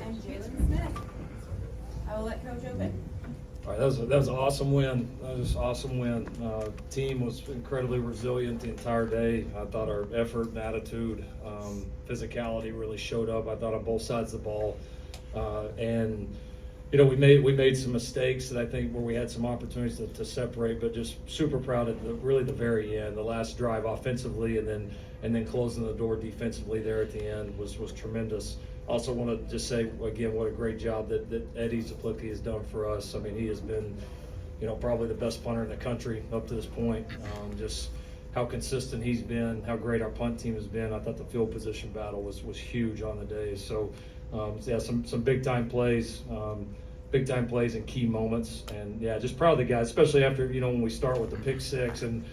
and Jaylin Smith. I will let Coach open. All right, that was an awesome win. That was an awesome win. Team was incredibly resilient the entire day. I thought our effort and attitude, physicality really showed up. I thought on both sides of the ball, and we made some mistakes that I think where we had some opportunities to separate, but just super proud at the very end, the last drive offensively, and then closing the door defensively there at the end was tremendous. Also want to just say again what a great job that Eddie Zaplicki has done for us. I mean, he has been, probably the best punter in the country up to this point. Just how consistent he's been, how great our punt team has been. I thought the field position battle was huge on the day. So yeah, some big time plays. Big time plays in key moments, and yeah, just proud of the guys, especially after when we start with the pick six, and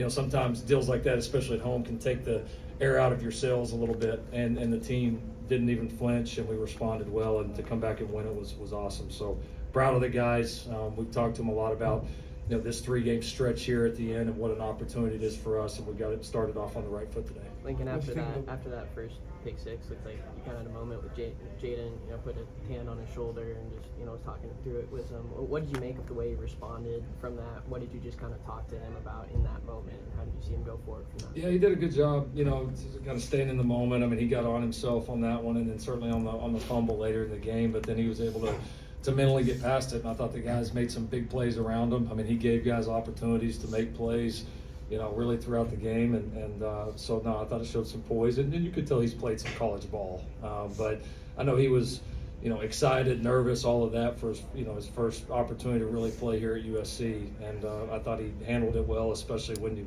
sometimes deals like that, especially at home, can take the air out of your sails a little bit, and the team didn't even flinch, and we responded well, and to come back and win it was awesome. So proud of the guys. We've talked to them a lot about this 3-game stretch here at the end and what an opportunity it is for us, and we got it started off on the right foot today. Lincoln, after that first pick six, looked like you kind of had a moment with Jaden, put a hand on his shoulder and just, was talking through it with him. What did you make of the way he responded from that? What did you just kind of talk to him about in that moment, and how did you see him go forward from that? Yeah, he did a good job, kind of staying in the moment. I mean, he got on himself on that one, and then certainly on the fumble later in the game, but then he was able to mentally get past it, and I thought the guys made some big plays around him. I mean, he gave guys opportunities to make plays, really throughout the game, and so no, I thought it showed some poise, and you could tell he's played some college ball, but I know he was, excited, nervous, all of that for his, his first opportunity to really play here at USC, and I thought he handled it well, especially when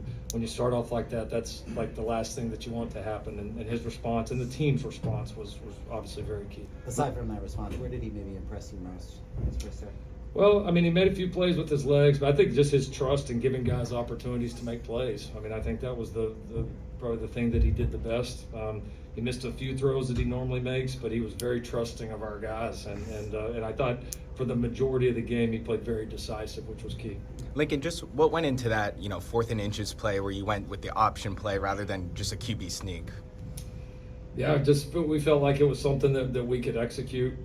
you start off like that. That's like the last thing that you want to happen, and his response and the team's response was obviously very key. Aside from that response, where did he maybe impress you most in his first start? Well, I mean, he made a few plays with his legs, but I think just his trust in giving guys opportunities to make plays. I mean, I think that was probably the thing that he did the best. He missed a few throws that he normally makes, but he was very trusting of our guys, and I thought for the majority of the game he played very decisive, which was key. Lincoln, just what went into that, 4th and inches play where you went with the option play rather than just a QB sneak? Yeah, we felt like it was something that we could execute.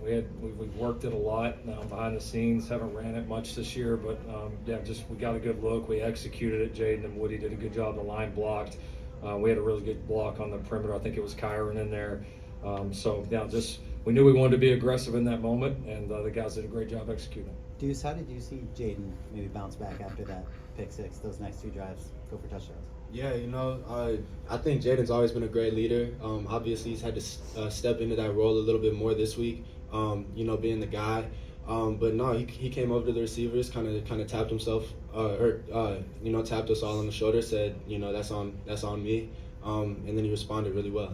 We've worked it a lot behind the scenes. Haven't ran it much this year, but we got a good look. We executed it. Jaden and Woody did a good job. The line blocked. We had a really good block on the perimeter. I think it was Kyron in there. We knew we wanted to be aggressive in that moment, and the guys did a great job executing. Duce, how did you see Jaden maybe bounce back after that pick six, those next 2 drives, go for touchdowns? Yeah, I think Jaden's always been a great leader. Obviously, he's had to step into that role a little bit more this week, being the guy. But no, he came over to the receivers, kind of tapped himself, tapped us all on the shoulder, said, that's on me, and then he responded really well.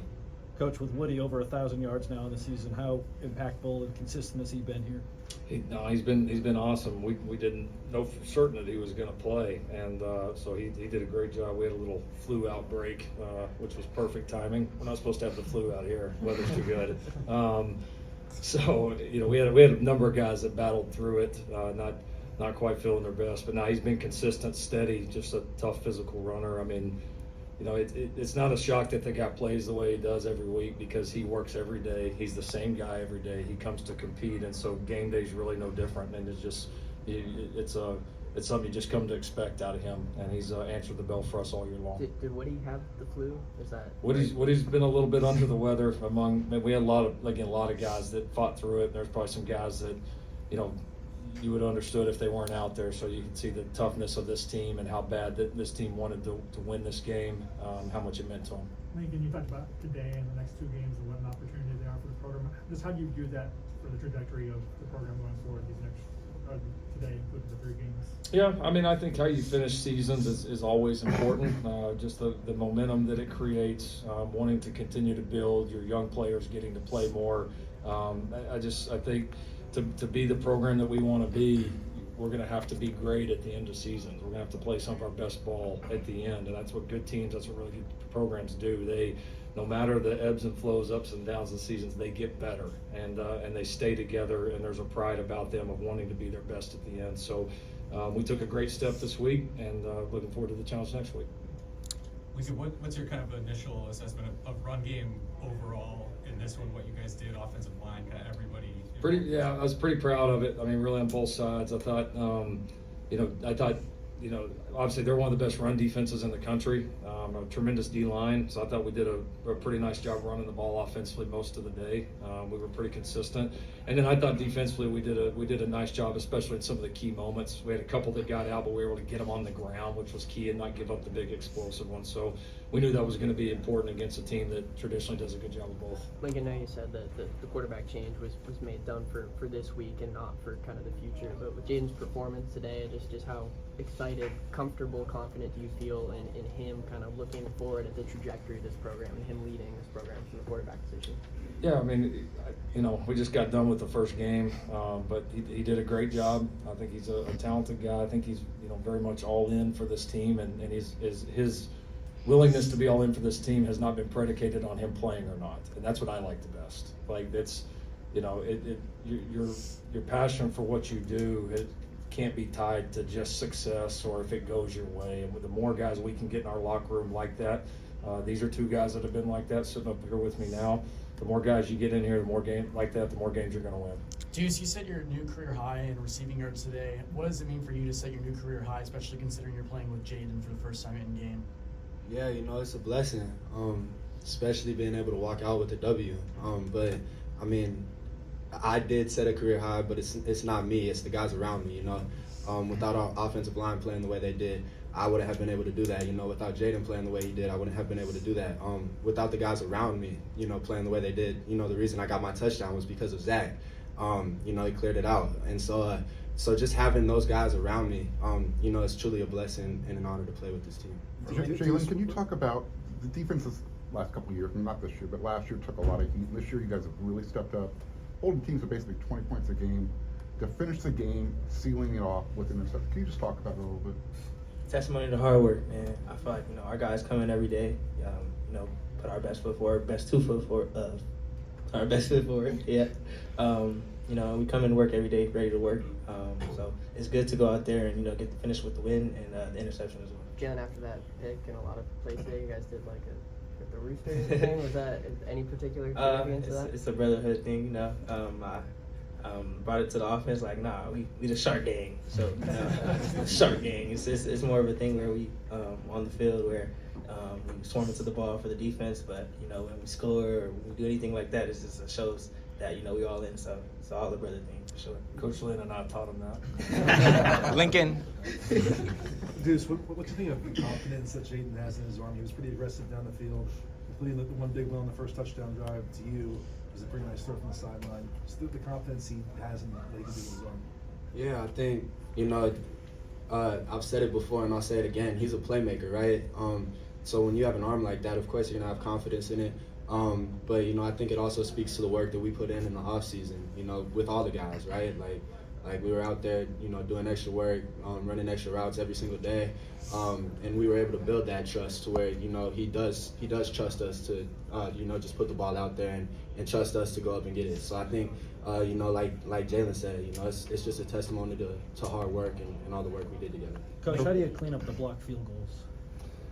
Coach, with Woody over 1,000 yards now in the season, how impactful and consistent has he been here? He's been awesome. We didn't know for certain that he was going to play, and so he did a great job. We had a little flu outbreak, which was perfect timing. We're not supposed to have the flu out here. Weather's too good. So we had a number of guys that battled through it, not quite feeling their best, but now he's been consistent, steady, just a tough physical runner. I mean, it's not a shock that the guy plays the way he does every week because he works every day. He's the same guy every day. He comes to compete, and so game day is really no different. And it's something you just come to expect out of him, and he's answered the bell for us all year long. Did Woody have the flu? Is that Woody's been a little bit under the weather. We had a lot of guys that fought through it. There's probably some guys that you would have understood if they weren't out there. So you can see the toughness of this team and how bad that this team wanted to win this game, how much it meant to them. Lincoln, you talked about today and the next 2 games and what an opportunity they are for the program. Just how do you view that for the trajectory of the program going forward these next today, including the 3 games? Yeah, I mean, I think how you finish seasons is always important. Just the momentum that it creates, wanting to continue to build, your young players getting to play more. I think to be the program that we want to be, we're going to have to be great at the end of seasons. We're going to have to play some of our best ball at the end, and that's what good teams, that's what really good programs do. They, no matter the ebbs and flows, ups and downs of seasons, they get better, and they stay together, and there's a pride about them of wanting to be their best at the end. So we took a great step this week, and looking forward to the challenge next week. Lisa, what's your kind of initial assessment of run game overall in this one, what you guys did, offensive line, kind of everybody. I was pretty proud of it. I mean, really on both sides. I thought, obviously they're one of the best run defenses in the country, a tremendous D-line. So I thought we did a pretty nice job running the ball offensively most of the day. We were pretty consistent. And then I thought defensively we did a nice job, especially in some of the key moments. We had a couple that got out, but we were able to get them on the ground, which was key, and not give up the big explosive ones. So we knew that was going to be important against a team that traditionally does a good job of both. Lincoln, now you said that the quarterback change was done for this week and not for kind of the future. But with Jaden's performance today, just how excited, comfortable, confident do you feel in him kind of looking forward at the trajectory of this program and him leading this program from the quarterback position? Yeah, I mean, we just got done with the first game, but he did a great job. I think he's a talented guy. I think he's very much all in for this team, and his willingness to be all in for this team has not been predicated on him playing or not, and that's what I like the best. Like it's, your passion for what you do, it can't be tied to just success or if it goes your way. And with the more guys we can get in our locker room like that, these are two guys that have been like that sitting up here with me now. The more guys you get in here, the more games like that, the more games you're going to win. Duce, you set your new career high in receiving yards today. What does it mean for you to set your new career high, especially considering you're playing with Jaden for the first time in game? Yeah, it's a blessing, especially being able to walk out with a W. But I mean, I did set a career high, but it's not me. It's the guys around me. Without our offensive line playing the way they did, I wouldn't have been able to do that. Without Jaden playing the way he did, I wouldn't have been able to do that. Without the guys around me, playing the way they did, the reason I got my touchdown was because of Zach. He cleared it out, and so just having those guys around me, it's truly a blessing and an honor to play with this team. Jaylin, can you talk about the defenses last couple of years, not this year, but last year took a lot of heat. This year you guys have really stepped up, holding teams to basically 20 points a game. To finish the game, sealing it off with an interception. Can you just talk about it a little bit? Testimony to hard work, man. I feel like, our guys come in every day, put our best foot forward, best foot forward, yeah. We come in to work every day, ready to work. So it's good to go out there and, get to finish with the win and the interception as well. Jalen, after that pick and a lot of plays today, you guys did like the rooster thing. Was that any particular significance to that? It's a brotherhood thing, I brought it to the offense like, nah, we the shark gang. So shark gang. It's more of a thing where we on the field where we swarm into the ball for the defense, but when we score or when we do anything like that, it shows that we all in. So it's all the brother thing for sure. Coach Lynn and I taught him that. Lincoln. Duce, what do you think of the confidence that Jaden has in his arm? He was pretty aggressive down the field, including the one big one on the first touchdown drive to you. It was a pretty nice throw from the sideline. Just the confidence he has in what he can do with his arm. Yeah, I think, I've said it before and I'll say it again. He's a playmaker, right? So when you have an arm like that, of course you're going to have confidence in it. But, I think it also speaks to the work that we put in the off season, with all the guys, right? Like we were out there, doing extra work, running extra routes every single day. And we were able to build that trust to where, he does trust us to, just put the ball out there and trust us to go up and get it. So I think, like Jaylin said, it's just a testimony to hard work and all the work we did together. Coach, how do you clean up the blocked field goals?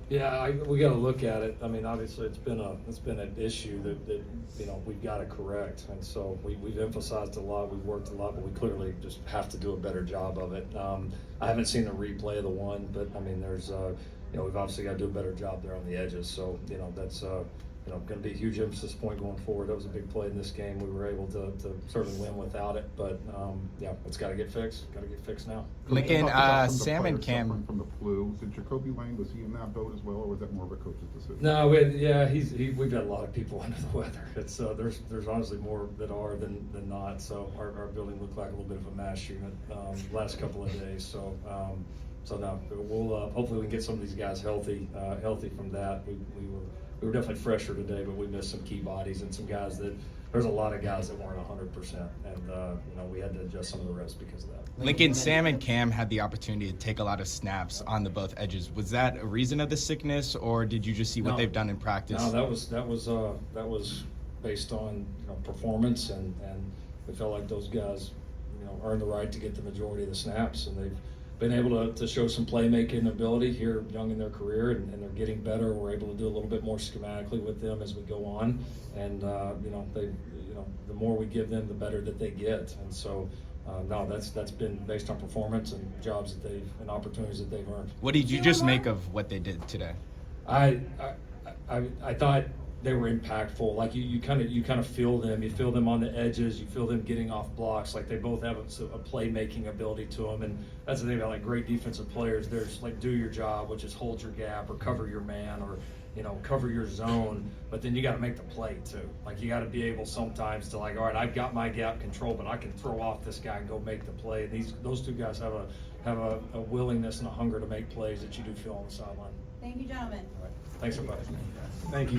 Yeah, we got to look at it. I mean, obviously, it's been an issue that we've got to correct, and so we've emphasized a lot. We've worked a lot, but we clearly just have to do a better job of it. I haven't seen the replay of the one, but I mean, there's we've obviously got to do a better job there on the edges. So that's going to be a huge emphasis point going forward. That was a big play in this game. We were able to certainly win without it, but it's got to get fixed. Got to get fixed now. Lincoln, Sam and Cam. From the flu, did Jacoby Lane, was he in that boat as well, or was that more of a coach's decision? No, we've got a lot of people under the weather. It's there's honestly more that are than not. So our building looked like a little bit of a mass unit last couple of days. So no, we'll hopefully we can get some of these guys healthy from that. We were definitely fresher today, but we missed some key bodies and some guys there's a lot of guys that weren't 100%, and we had to adjust some of the rest because of that. Lincoln, Sam and Cam had the opportunity to take a lot of snaps on the both edges. Was that a reason of the sickness, or did you just see what they've done in practice? No, that was based on performance, and we felt like those guys earned the right to get the majority of the snaps, and they've been able to show some playmaking ability here young in their career, and they're getting better. We're able to do a little bit more schematically with them as we go on, and the more we give them, the better that they get. And so no, that's been based on performance and jobs that and opportunities that they've earned. What did you just make of what they did today? I thought they were impactful. Like you kind of feel them. You feel them on the edges. You feel them getting off blocks. Like they both have a playmaking ability to them, and that's the thing about like great defensive players. There's like do your job, which is hold your gap or cover your man or cover your zone. But then you got to make the play too. Like you got to be able sometimes to like, all right, I've got my gap control, but I can throw off this guy and go make the play. Those two guys have a willingness and a hunger to make plays that you do feel on the sideline. Thank you, gentlemen. All right. Thanks, everybody. Thank you.